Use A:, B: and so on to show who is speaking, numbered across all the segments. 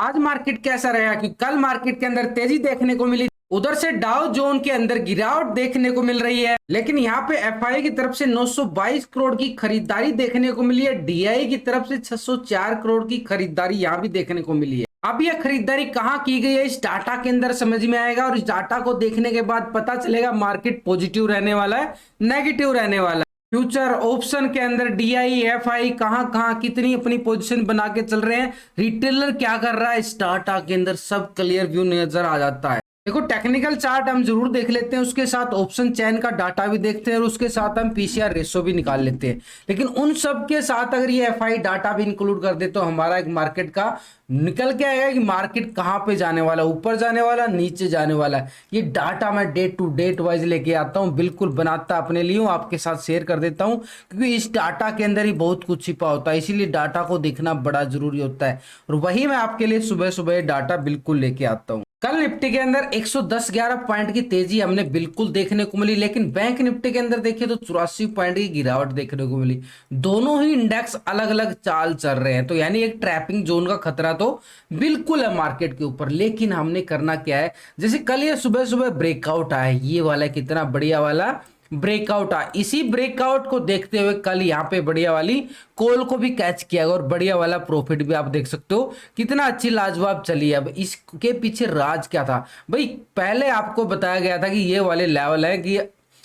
A: आज मार्केट कैसा रहा कि कल मार्केट के अंदर तेजी देखने को मिली, उधर से डाउ जोन के अंदर गिरावट देखने को मिल रही है। लेकिन यहाँ पे एफआई की तरफ से 922 करोड़ की खरीदारी देखने को मिली है। डीआई की तरफ से 604 करोड़ की खरीदारी यहाँ भी देखने को मिली है। अब यह खरीदारी कहाँ की गई है इस डाटा के अंदर समझ में आएगा, और इस डाटा को देखने के बाद पता चलेगा मार्केट पॉजिटिव रहने वाला है, नेगेटिव रहने वाला है। फ्यूचर ऑप्शन के अंदर डीआई एफआई कहां कहां कितनी अपनी पोजीशन बना के चल रहे हैं, रिटेलर क्या कर रहा है, इस डाटा के अंदर सब क्लियर व्यू नजर आ जाता है। देखो टेक्निकल चार्ट हम जरूर देख लेते हैं, उसके साथ ऑप्शन चैन का डाटा भी देखते हैं, और उसके साथ हम पीसीआर रेशो भी निकाल लेते हैं। लेकिन उन सब के साथ अगर ये एफआई डाटा भी इंक्लूड कर दे तो हमारा एक मार्केट का निकल के आएगा कि मार्केट कहां पे जाने वाला, ऊपर जाने वाला, नीचे जाने वाला है। ये डाटा मैं डेट टू डेट वाइज लेके आता हूं, बिल्कुल बनाता अपने लिए हूं, आपके साथ शेयर कर देता हूं, क्योंकि इस डाटा के अंदर ही बहुत कुछ छिपा होता है, इसीलिए डाटा को देखना बड़ा जरूरी होता है। और वही मैं आपके लिए सुबह सुबह डाटा बिल्कुल लेके आता हूं। कल निफ्टी के अंदर 110-11 पॉइंट की तेजी हमने बिल्कुल देखने को मिली, लेकिन बैंक निफ्टी के अंदर देखिए तो 84 पॉइंट की गिरावट देखने को मिली। दोनों ही इंडेक्स अलग अलग चाल चल रहे हैं, तो यानी एक ट्रैपिंग जोन का खतरा तो बिल्कुल है मार्केट के ऊपर। लेकिन हमने करना क्या है, जैसे कल ये सुबह सुबह ब्रेकआउट आया, ये वाला कितना बढ़िया वाला ब्रेकआउट आ, इसी ब्रेकआउट को देखते हुए कल यहाँ पे बढ़िया वाली कॉल को भी कैच किया और बढ़िया वाला प्रॉफिट भी आप देख सकते हो कितना अच्छी लाजवाब चली है। अब इसके पीछे राज क्या था भाई, पहले आपको बताया गया था कि ये वाले लेवल है कि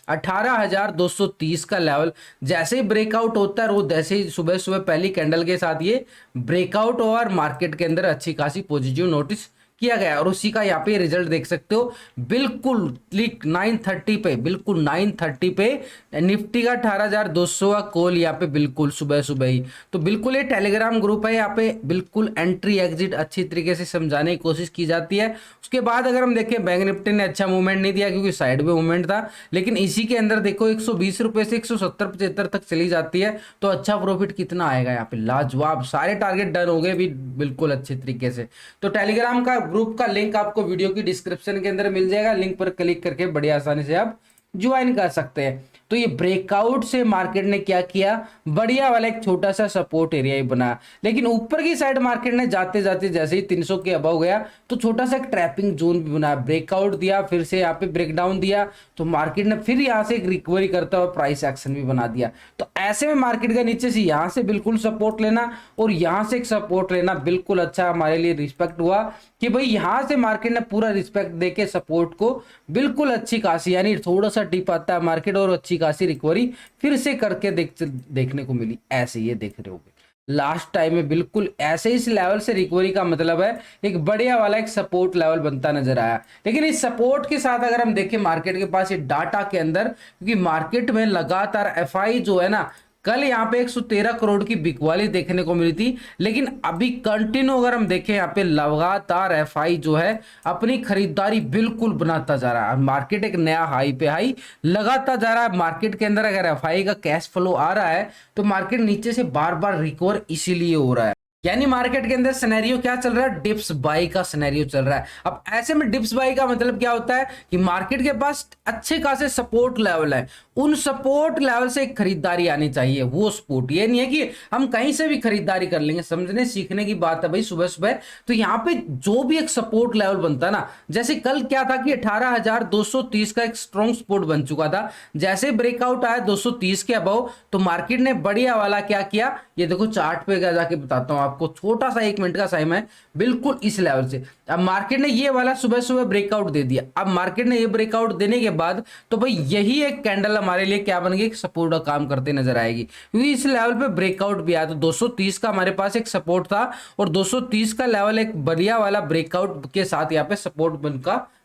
A: 18,230 का लेवल जैसे ही ब्रेकआउट होता है, वो जैसे ही सुबह सुबह पहली कैंडल के साथ ये ब्रेकआउट और मार्केट के अंदर अच्छी खासी पॉजिटिव नोटिस किया गया, और उसी का यहाँ पे रिजल्ट देख सकते हो। बिल्कुल क्लिक 930 पे, बिल्कुल 930 पे निफ्टी का 18,200 का कॉल यहाँ पे बिल्कुल सुबह सुबह ही। तो बिल्कुल ये टेलीग्राम ग्रुप है, यहाँ पे बिल्कुल एंट्री एग्जिट अच्छी तरीके से समझाने की कोशिश की जाती है। उसके बाद अगर हम देखें बैंक निफ्टी ने अच्छा मूवमेंट नहीं दिया क्योंकि साइड में मूवमेंट था, लेकिन इसी के अंदर देखो 120 रुपए से 170-75 तक चली जाती है, तो अच्छा प्रॉफिट कितना आएगा यहाँ पे, लाजवाब। सारे टारगेट डन हो गए भी बिल्कुल अच्छे तरीके से। तो टेलीग्राम का ग्रुप का लिंक आपको वीडियो की डिस्क्रिप्शन के अंदर मिल जाएगा, लिंक पर क्लिक करके बड़ी आसानी से आप ज्वाइन कर सकते हैं। तो ये ब्रेकआउट से मार्केट ने क्या किया, बढ़िया वाला एक छोटा सा सपोर्ट एरिया ही बनाया, लेकिन ऊपर की साइड मार्केट ने जाते जाते जैसे ही 300 के अबव गया तो छोटा सा एक ट्रैपिंग जोन भी बनाया, ब्रेकआउट दिया, फिर से यहाँ पे ब्रेकडाउन दिया, तो मार्केट ने फिर यहाँ से एक रिकवरी करता हुआ प्राइस एक्शन भी बना दिया। तो ऐसे में मार्केट का नीचे से यहाँ से बिल्कुल सपोर्ट लेना और यहाँ से एक सपोर्ट लेना बिल्कुल अच्छा हमारे लिए रिस्पेक्ट हुआ कि भाई यहाँ से मार्केट ने पूरा रिस्पेक्ट देके सपोर्ट को बिल्कुल अच्छी खासी, यानी थोड़ा सा डिप आता है मार्केट और अच्छी खासी रिकवरी फिर से करके देखने को मिली। ऐसे ये देख रहे होगे लास्ट टाइम में बिल्कुल ऐसे इस लेवल से रिकवरी का मतलब है एक बढ़िया वाला एक सपोर्ट लेवल बनता नजर आया। लेकिन इस सपोर्ट के साथ अगर हम देखें मार्केट के पास ये डाटा के अंदर, क्योंकि मार्केट में लगातार एफआई जो है ना, कल यहाँ पे 113 करोड़ की बिकवाली देखने को मिली थी, लेकिन अभी कंटिन्यू अगर हम देखें यहाँ पे लगातार एफआई जो है अपनी खरीदारी बिल्कुल बनाता जा रहा है। मार्केट एक नया हाई पे हाई लगाता जा रहा है। मार्केट के अंदर अगर एफआई का कैश फ्लो आ रहा है तो मार्केट नीचे से बार बार रिकवर इसीलिए हो रहा है, यानी मार्केट के अंदर सिनेरियो क्या चल रहा है, डिप्स बाई का सिनेरियो चल रहा है। अब ऐसे में डिप्स बाई का मतलब क्या होता है कि मार्केट के पास अच्छे खासे सपोर्ट लेवल है, उन सपोर्ट लेवल से खरीदारी आनी चाहिए। वो सपोर्ट ये नहीं है कि हम कहीं से भी खरीदारी कर लेंगे, समझने सीखने की बात है भाई सुबह सुबह। तो यहाँ पे जो भी एक सपोर्ट लेवल बनता है ना, जैसे कल क्या था कि 18,230 का एक स्ट्रॉन्ग सपोर्ट बन चुका था, जैसे ब्रेकआउट आया 230 के अबव तो मार्केट ने बढ़िया वाला क्या किया, ये देखो चार्ट पे क्या जाके बताता हूं आपको, छोटा सा 1 मिनट का टाइम है, बिल्कुल इस लेवल से अब मार्केट ने ये वाला सुबह सुबह ब्रेकआउट दे दिया। अब मार्केट ने ये ब्रेकआउट देने के बाद तो भाई यही एक कैंडल हमारे लिए क्या बन गई, सपोर्ट का काम करते नजर आएगी, क्योंकि इस लेवल पे ब्रेकआउट भी आया। तो 230 का हमारे पास एक सपोर्ट था और 230 का लेवल एक बढ़िया वाला ब्रेकआउट के साथ यहाँ पे सपोर्ट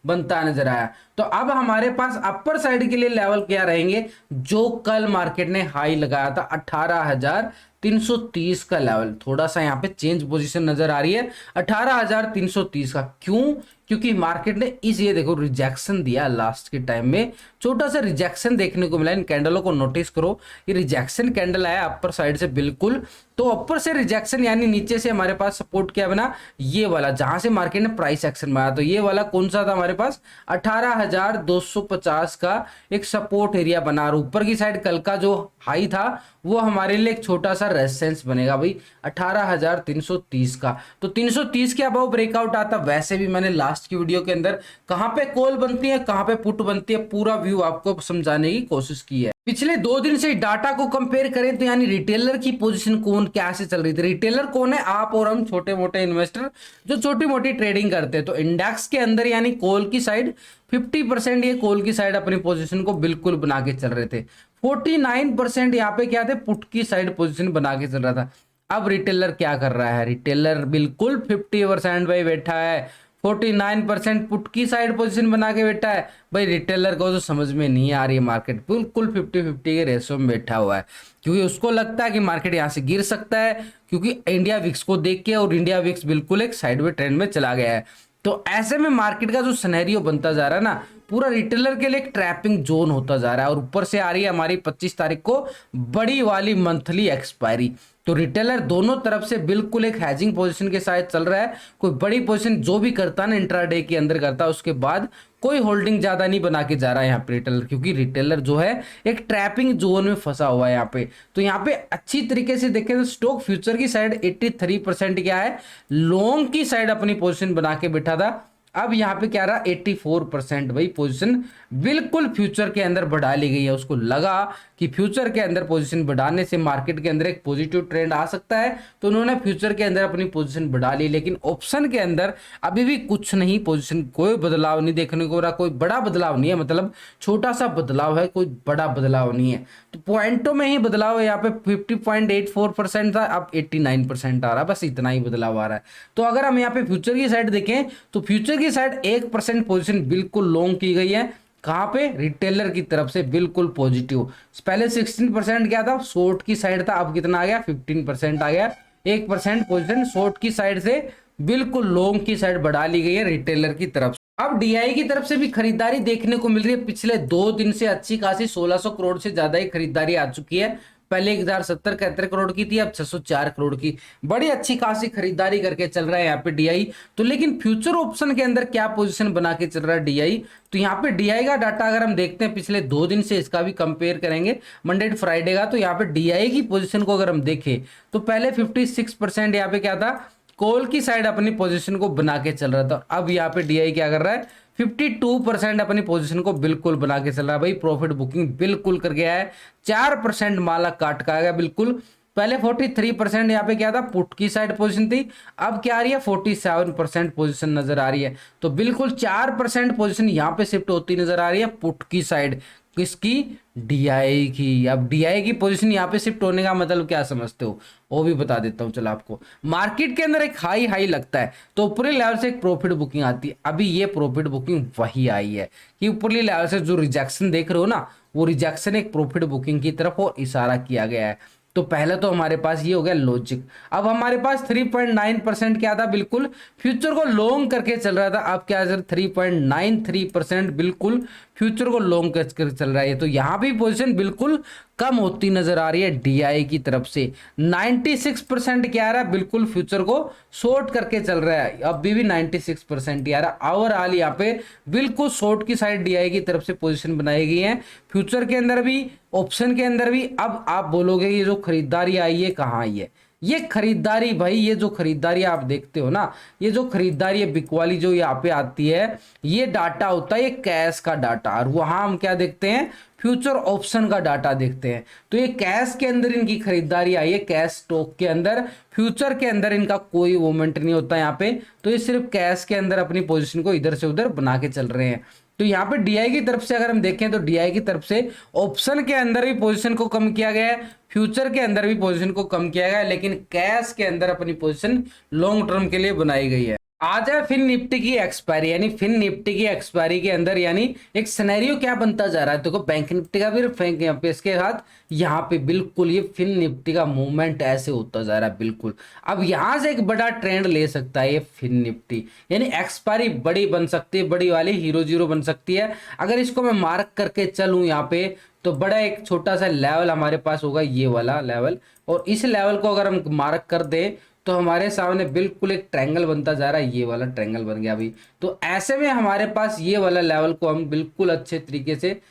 A: बनता नजर आया। तो अब हमारे पास अपर साइड के लिए लेवल क्या रहेंगे, जो कल मार्केट ने हाई लगाया था 18,330 का लेवल, थोड़ा सा यहाँ पे चेंज पोजीशन नजर आ रही है 18,330 का। क्यों, क्योंकि मार्केट ने इस ये देखो रिजेक्शन दिया लास्ट के टाइम में, छोटा सा रिजेक्शन देखने को मिला। इन कैंडलों को नोटिस करो, ये रिजेक्शन कैंडल आया अपर साइड से बिल्कुल, तो अपर से रिजेक्शन यानी नीचे से हमारे पास सपोर्ट क्या बना, ये वाला जहां से मार्केट ने प्राइस एक्शन बनाया। तो ये वाला कौन सा था हमारे पास, 18,250 का एक सपोर्ट एरिया बना, और ऊपर की साइड कल का जो हाई था वो हमारे लिए एक छोटा सा रेजिस्टेंस बनेगा भाई 18,330 का। तो 330 के अबव ब्रेकआउट आता, वैसे भी मैंने लास्ट की वीडियो के अंदर कहां पे कॉल बनती है कहां पे पुट बनती है पूरा व्यू आपको समझाने की कोशिश की है। पिछले 2 दिन से डाटा को कंपेयर करें तो यानी रिटेलर की पोजीशन कौन कैसे चल रही थी। रिटेलर कौन है, आप और हम छोटे मोटे इन्वेस्टर जो छोटी मोटी ट्रेडिंग करते हैं। तो इंडेक्स के अंदर यानी कॉल की साइड 50% ये कॉल की साइड अपनी पोजीशन को बिल्कुल बना के चल रहे थे, 49% यहाँ पे क्या थे, पुट की साइड पोजीशन बना के चल रहा था। अब रिटेलर क्या कर रहा है, रिटेलर बिल्कुल 50% भाई बैठा है, 49% पुट की साइड पोजीशन बना के बैठा है। भाई रिटेलर को तो समझ में नहीं आ रही है, मार्केट बिल्कुल 50-50 के रेशो में बैठा हुआ है, क्योंकि उसको लगता है कि मार्केट यहाँ से गिर सकता है, क्योंकि इंडिया विक्स को देख के, और इंडिया विक्स बिल्कुल एक साइडवे ट्रेंड में चला गया है। तो ऐसे में मार्केट का जो सिनेरियो बनता जा रहा है ना, पूरा रिटेलर के लिए एक ट्रैपिंग जोन होता जा रहा है। और ऊपर से आ रही है हमारी 25 तारीख को बड़ी वाली मंथली एक्सपायरी, तो रिटेलर दोनों तरफ से बिल्कुल एक हैजिंग पोजीशन के साथ चल रहा है। कोई बड़ी पोजीशन जो भी करता है ना इंट्राडे के अंदर करता है, उसके बाद कोई होल्डिंग ज्यादा नहीं बना के जा रहा है यहाँ पे रिटेलर, क्योंकि रिटेलर जो है एक ट्रैपिंग जोन में फंसा हुआ है यहाँ पे। तो यहाँ पे अच्छी तरीके से देखें तो स्टॉक फ्यूचर की साइड 83% क्या है, लॉन्ग की साइड अपनी पोजीशन बना के बैठा था। अब यहाँ पे क्या रहा, 84% भाई पोजीशन बिल्कुल फ्यूचर के अंदर बढ़ा ली गई है। उसको लगा कि फ्यूचर के अंदर पोजीशन बढ़ाने से मार्केट के अंदर एक पॉजिटिव ट्रेंड आ सकता है, तो उन्होंने फ्यूचर के अंदर अपनी पोजीशन बढ़ा ली। लेकिन ऑप्शन के अंदर अभी भी कुछ नहीं, पोजीशन कोई बदलाव नहीं देखने को रहा, कोई बड़ा बदलाव नहीं है, मतलब छोटा सा बदलाव है, कोई बड़ा बदलाव नहीं है। तो पॉइंटों में ही बदलाव है, यहाँ पे 50.84% था, अब 89% आ रहा है, बस इतना ही बदलाव आ रहा है। तो अगर हम यहाँ पे फ्यूचर की साइड देखें तो फ्यूचर की साइड 1% पोजीशन बिल्कुल लॉन्ग की गई है, कहां पे, रिटेलर की तरफ से बिल्कुल पॉजिटिव। पहले 16% क्या था, शॉर्ट की साइड था, अब कितना आ गया, 15% आ गया। 1% पोजीशन शॉर्ट की साइड से बिल्कुल लॉन्ग की साइड बढ़ा ली गई है रिटेलर की तरफ। अब डीआई की तरफ से भी खरीदारी देखने को मिल रही है। पिछले 2 दिन से अच्छी खासी 1600 करोड़ से ज्यादा ही खरीदारी आ चुकी है। पहले 1070-71 करोड़ की थी, अब 604 करोड़ की, बड़ी अच्छी खासी खरीदारी करके चल रहा है यहाँ पे डीआई। तो लेकिन फ्यूचर ऑप्शन के अंदर क्या पोजीशन बना के चल रहा है डीआई, तो यहाँ पे डीआई का डाटा अगर हम देखते हैं पिछले 2 दिन से, इसका भी कंपेयर करेंगे मंडे टू फ्राइडे का, तो यहाँ पे डीआई की पोजीशन को अगर हम देखें तो पहले 56% यहाँ पे क्या था, कॉल की साइड अपनी पोजीशन को बना के चल रहा था। अब यहाँ पे डीआई क्या कर रहा है, 52% अपनी पोजीशन को बिल्कुल बना के चल रहा है भाई, प्रॉफिट बुकिंग बिल्कुल कर गया है, 4% माला काट का आएगा बिल्कुल। पहले 43% यहाँ पे क्या था, पुट की साइड पोजीशन थी, अब क्या आ रही है 47% पोजीशन नजर आ रही है। तो बिल्कुल 4% पोजीशन यहाँ पे शिफ्ट होती नजर आ रही है पुट की साइड, किसकी, डीआई की। अब डीआई की पोजीशन यहाँ पे शिफ्ट होने का मतलब क्या समझते हो, वो भी बता देता हूँ चलो आपको। मार्केट के अंदर एक हाई लगता है तो ऊपरी लेवल से एक प्रॉफिट बुकिंग आती है। अभी ये प्रॉफिट बुकिंग वही आई है कि ऊपरी लेवल से जो रिजेक्शन देख रहे हो ना, वो रिजेक्शन एक प्रॉफिट बुकिंग की तरफ और इशारा किया गया है। तो पहले तो हमारे पास ये हो गया लॉजिक। अब हमारे पास 3.9% क्या था, बिल्कुल फ्यूचर को लॉन्ग करके चल रहा था, अब क्या 3.93% बिल्कुल फ्यूचर को लॉन्ग करके चल रहा है। तो यहाँ भी पोजीशन बिल्कुल कम होती नजर आ रही है डीआई की तरफ से। 96% क्या आ रहा है, बिल्कुल फ्यूचर को शॉर्ट करके चल रहा है, अभी भी 96% ही आ रहा है। ओवरऑल यहाँ पे बिल्कुल शॉर्ट की साइड डीआई की तरफ से पोजीशन बनाई गई है, फ्यूचर के अंदर भी ऑप्शन के अंदर भी। अब आप बोलोगे ये जो खरीदारी आई है कहाँ आई है, ये खरीदारी भाई, ये जो खरीदारी आप देखते हो ना, ये जो खरीदारी है बिकवाली जो यहाँ पे आती है, ये डाटा होता है ये कैश का डाटा, और वहां हम क्या देखते हैं, फ्यूचर ऑप्शन का डाटा देखते हैं। तो ये कैश के अंदर इनकी खरीदारी आई है, कैश स्टॉक के अंदर, फ्यूचर के अंदर इनका कोई मूवमेंट नहीं होता यहाँ पे। तो ये सिर्फ कैश के अंदर अपनी पोजीशन को इधर से उधर बना के चल रहे हैं। तो यहाँ पे डीआई की तरफ से अगर हम देखें तो डीआई की तरफ से ऑप्शन के अंदर भी पोजीशन को कम किया गया है, फ्यूचर के अंदर भी पोजीशन को कम किया गया है, लेकिन कैश के अंदर अपनी पोजीशन लॉन्ग टर्म के लिए बनाई गई है। आ जाए फिन निफ्टी की एक्सपायरी, यानी फिन निफ्टी की एक्सपायरी के अंदर यानी एक सिनेरियो क्या बनता जा रहा है। देखो बैंक निफ्टी का भी फेंक यहाँ पे इसके साथ यहाँ पे बिल्कुल ये फिन निफ्टी का मूवमेंट ऐसे होता जा रहा है बिल्कुल। अब यहां से एक बड़ा ट्रेंड ले सकता है ये फिन निफ्टी, यानी एक्सपायरी बड़ी बन सकती है, बड़ी वाली हीरो जीरो बन सकती है। अगर इसको मैं मार्क करके चलूं यहाँ पे तो बड़ा एक छोटा सा लेवल हमारे पास होगा ये वाला लेवल, और इस लेवल को अगर हम मार्क कर दें तो हमारे सामने बिल्कुल एक ट्रायंगल बनता जा रहा है, ये वाला ट्रायंगल बन गया अभी। तो ऐसे में हमारे पास ये वाला लेवल को हम बिल्कुल अच्छे तरीके से,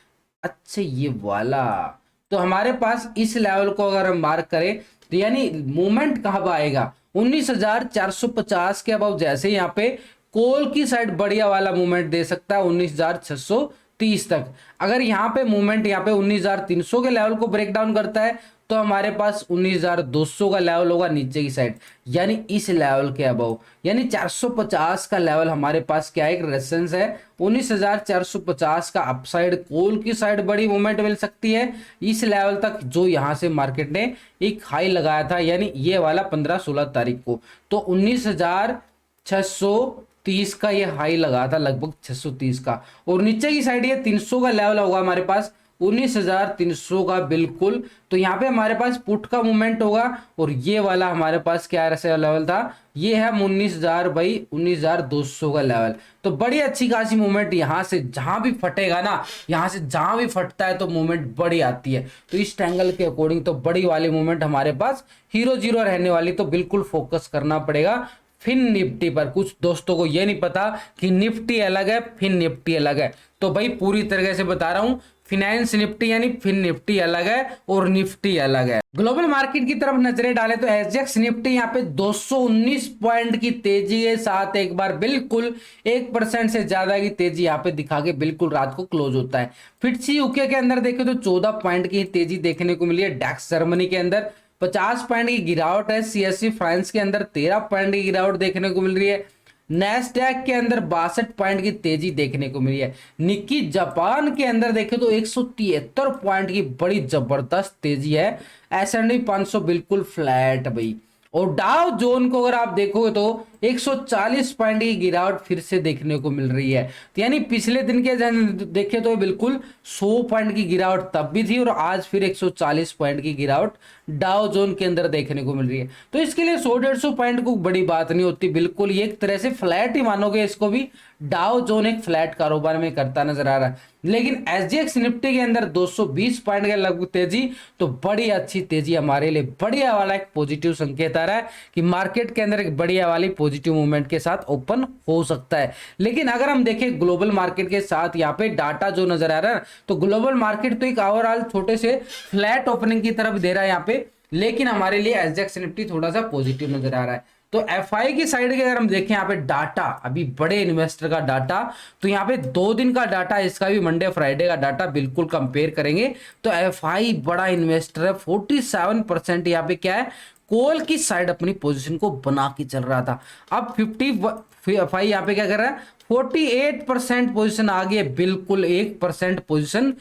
A: अच्छे ये वाला, तो हमारे पास इस लेवल को अगर हम मार्क करें तो यानी मूवमेंट कहाँ आएगा 19,450 के अबाउ। जैसे यहाँ पे कोल की साइड बढ़िया वाला मूवमेंट दे सकता है 19,630 तक। अगर यहाँ पे मूवमेंट यहाँ पे 19,300 के लेवल को ब्रेक डाउन करता है तो हमारे पास 19,200 का लेवल होगा नीचे की साइड, यानी इस लेवल के अबव, यानी 450 का लेवल हमारे पास क्या है, एक रेजिस्टेंस है। 19,450 का अपसाइड कोल की साइड बड़ी मूवमेंट मिल सकती है इस लेवल तक, जो यहां से मार्केट ने एक हाई लगाया था, यानी ये वाला 15-16 तारीख को। तो 19,630 का ये हाई लगा था, लगभग 630 का, और नीचे की साइड ये 300 का लेवल होगा हमारे पास 19,300 का बिल्कुल। तो यहाँ पे हमारे पास पुट का मूवमेंट होगा, और ये वाला हमारे पास क्या ऐसा लेवल था, ये है 19,000 बाई 19,200 का लेवल। तो बड़ी अच्छी खासी मूवमेंट यहाँ से जहां भी फटेगा ना, यहाँ से जहां भी फटता है तो मूवमेंट बड़ी आती है। तो इस ट्रायंगल के अकॉर्डिंग तो बड़ी वाली मूवमेंट हमारे पास हीरो जीरो रहने वाली, तो बिल्कुल फोकस करना पड़ेगा फिन निफ्टी पर। कुछ दोस्तों को ये नहीं पता कि निफ्टी अलग है फिन निफ्टी अलग है, तो भाई पूरी तरीके से बता रहा हूं, फिनेंस निफ्टी यानी फिन निफ्टी अलग है और निफ्टी अलग है। ग्लोबल मार्केट की तरफ नजरें डालें तो एसजेएक्स निफ्टी यहाँ पे 219 पॉइंट की तेजी के साथ एक बार बिल्कुल 1% से ज्यादा की तेजी यहाँ पे दिखा के बिल्कुल रात को क्लोज होता है। फिटसी यूके के अंदर देखें तो 14 पॉइंट की तेजी देखने को मिली है। डैक्स जर्मनी के अंदर 50 पॉइंट की गिरावट है। सीएससी फ्रांस के अंदर 13 पॉइंट की गिरावट देखने को मिल रही है। नैस्डैक के अंदर 62 पॉइंट की तेजी देखने को मिली है। निक्की जापान के अंदर देखें तो 173 पॉइंट की बड़ी जबरदस्त तेजी है। S&P 500 बिल्कुल फ्लैट भाई, और डाउ जोन को अगर आप देखोगे तो 140 पॉइंट की गिरावट फिर से देखने को मिल रही है। तो यानी पिछले दिन के देखे तो बिल्कुल 100 पॉइंट की गिरावट तब भी थी, और आज फिर 140 पॉइंट की गिरावट डाउ जोन के अंदर देखने को मिल रही है। तो इसके लिए 100-150 पॉइंट को बड़ी बात नहीं होती, बिल्कुल ये एक तरह से फ्लैट ही मानोगे इसको भी। डाउ जोन एक फ्लैट कारोबार में करता नजर आ रहा है, लेकिन एसजीएक्स निफ्टी के अंदर 220 पॉइंट के लगभग तेजी, तो बड़ी अच्छी तेजी हमारे लिए बढ़िया वाला एक पॉजिटिव संकेत आ रहा है कि मार्केट के अंदर एक बढ़िया वाली पॉजिटिव मूवमेंट के साथ ओपन हो सकता है। लेकिन अगर हम देखें ग्लोबल मार्केट के साथ यहाँ पे डाटा जो नजर आ रहा है, तो ग्लोबल मार्केट तो एक ओवरऑल छोटे से फ्लैट ओपनिंग की तरफ दे रहा है यहाँ पे, लेकिन हमारे लिए एसजेएक्स निफ्टी थोड़ा सा पॉजिटिव नजर आ रहा है। तो एफआई की साइड के अगर हम देखें यहाँ पे डाटा, अभी बड़े इन्वेस्टर का डाटा, तो यहाँ पे 2 दिन का डाटा, इसका भी मंडे फ्राइडे का डाटा बिल्कुल कंपेयर करेंगे तो एफआई बड़ा इन्वेस्टर है। 47% यहाँ पे क्या है, कोल की साइड अपनी पोजीशन को बना के चल रहा था। अब 50 यहाँ पे क्या कर रहा है, 48% पोजीशन आ गई है, बिल्कुल 1% पोजीशन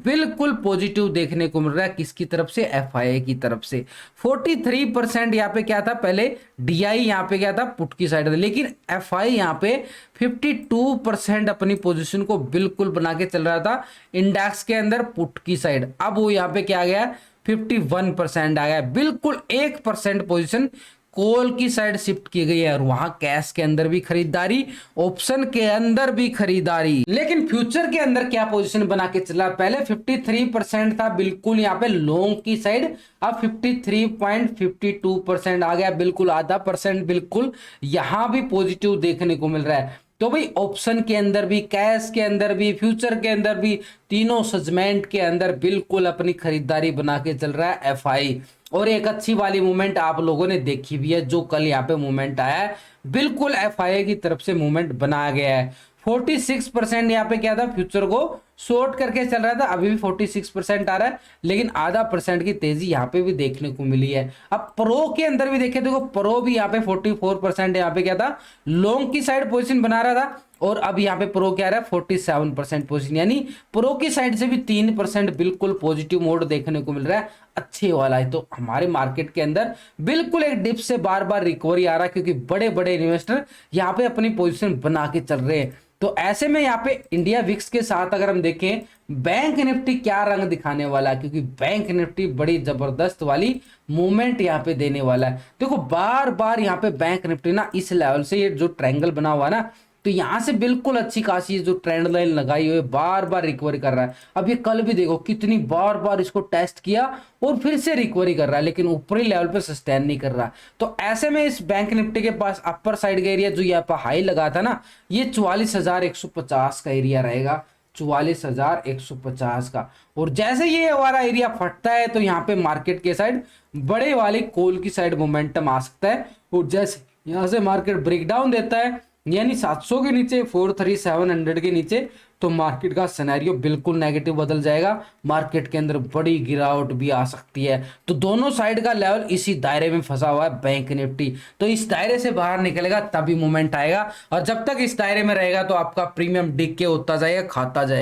A: बिल्कुल पॉजिटिव देखने को मिल रहा है। किसकी तरफ से, एफआईआई की तरफ से। 43% यहाँ पे क्या था, पहले डीआई यहाँ पे क्या था, पुट की साइड था, लेकिन एफआई यहाँ पे 52% अपनी पोजीशन को बिल्कुल बना के चल रहा था इंडेक्स के अंदर पुट की साइड। अब वो यहाँ पे क्या आ गया, 51% आ गया, बिल्कुल 1% पोजीशन कोल की साइड शिफ्ट की गई है। और वहां कैश के अंदर भी खरीदारी, ऑप्शन के अंदर भी खरीदारी। लेकिन फ्यूचर के अंदर क्या पोजीशन बना के चला, पहले 53% था बिल्कुल यहाँ पे लॉन्ग की साइड, अब 53.52% आ गया, बिल्कुल आधा परसेंट बिल्कुल यहां भी पॉजिटिव देखने को मिल रहा है। तो भाई ऑप्शन के अंदर भी, कैश के अंदर भी, फ्यूचर के अंदर भी, तीनों सेगमेंट के अंदर बिल्कुल अपनी खरीदारी बना के चल रहा है एफआई। और एक अच्छी वाली मूवमेंट आप लोगों ने देखी भी है, जो कल यहाँ पे मूवमेंट आया है, बिल्कुल एफआईआई की तरफ से मूवमेंट बनाया गया है। 46% यहाँ पे क्या था, फ्यूचर को शॉर्ट करके चल रहा था, अभी भी 46% आ रहा है, लेकिन आधा परसेंट की तेजी यहाँ पे भी देखने को मिली है। अब प्रो के अंदर भी देखें, देखो प्रो भी यहाँ पे 44% यहाँ पे क्या था, लॉन्ग की साइड पोजीशन बना रहा था, और अब यहाँ पे प्रो क्या रहा है 47% पोजीशन, यानी प्रो की साइड से भी 3% बिल्कुल पॉजिटिव मोड देखने को मिल रहा है, अच्छे वाला है। तो हमारे मार्केट के अंदर बिल्कुल एक डिप से बार बार रिकवरी आ रहा है, क्योंकि बड़े बड़े इन्वेस्टर यहाँ पे अपनी पोजीशन बना के चल रहे हैं। तो ऐसे में यहाँ पे इंडिया विक्स के साथ अगर हम देखें बैंक निफ्टी क्या रंग दिखाने वाला है, क्योंकि बैंक निफ्टी बड़ी जबरदस्त वाली मूवमेंट यहाँ पे देने वाला है। देखो बार बार यहाँ पे बैंक निफ्टी ना इस लेवल से, ये जो ट्रायंगल बना हुआ ना, तो यहां से बिल्कुल अच्छी खासी जो ट्रेंड लाइन लगाई हुई है बार बार रिकवरी कर रहा है। अब ये कल भी देखो कितनी बार बार इसको टेस्ट किया और फिर से रिकवरी कर रहा है, लेकिन ऊपरी लेवल पे सस्टेन नहीं कर रहा। तो ऐसे में इस बैंक निफ्टी के पास अपर साइड का एरिया जो यहाँ पर हाई लगा था ना, ये 44,150 का एरिया रहेगा, 44,150 का। और जैसे ये हमारा एरिया फटता है तो यहाँ पे मार्केट के साइड बड़े वाले कॉल की साइड मोमेंटम आ सकता है, और जैसे यहाँ से मार्केट ब्रेकडाउन देता है यानी 700 के नीचे, 43700 के नीचे, तो मार्केट का सिनेरियो बिल्कुल नेगेटिव बदल जाएगा, मार्केट के अंदर बड़ी गिरावट भी आ सकती है। तो दोनों साइड का लेवल इसी दायरे में फंसा हुआ है बैंक निफ्टी, तो इस दायरे से बाहर निकलेगा तभी मूवमेंट आएगा, और जब तक इस दायरे में रहेगा तो आपका प्रीमियम डिके होता जाएगा, खाता जाएगा।